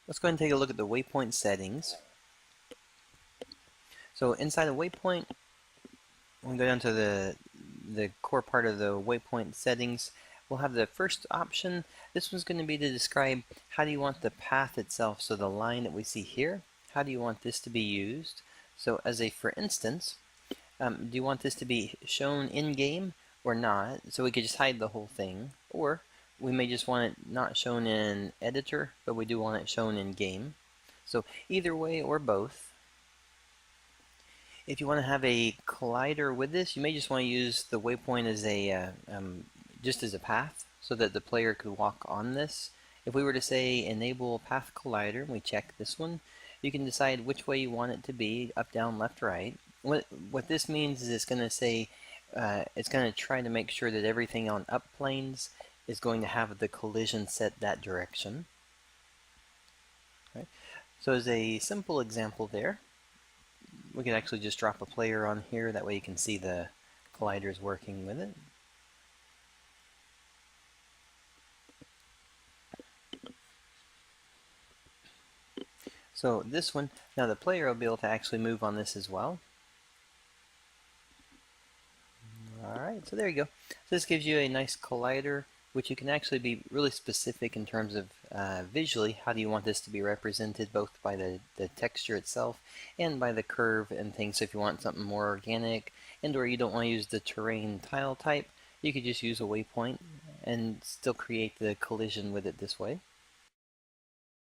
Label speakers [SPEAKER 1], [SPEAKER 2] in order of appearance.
[SPEAKER 1] Let's go ahead and take a look at the waypoint settings. So inside of waypoint, when we go down to the core part of the waypoint settings, we'll have the first option. This one's going to be to describe how do you want the path itself, so the line that we see here, how do you want this to be used? So as a for instance, do you want this to be shown in-game or not? So we could just hide the whole thing, or we may just want it not shown in editor, but we do want it shown in-game. So either way or both. If you want to have a collider with this, you may just want to use the waypoint as a just as a path, so that the player could walk on this. If we were to say enable path collider, and we check this one, you can decide which way you want it to be, up, down, left, right. What this means is it's going to say, it's going to try to make sure that everything on up planes is going to have the collision set that direction. Right? So as a simple example there, we could actually just drop a player on here, that way you can see the colliders working with it. So this one, now the player will be able to actually move on this as well. Alright, so there you go. So this gives you a nice collider, which you can actually be really specific in terms of visually, how do you want this to be represented, both by the texture itself and by the curve and things. So if you want something more organic, and or you don't want to use the terrain tile type, you could just use a waypoint and still create the collision with it this way.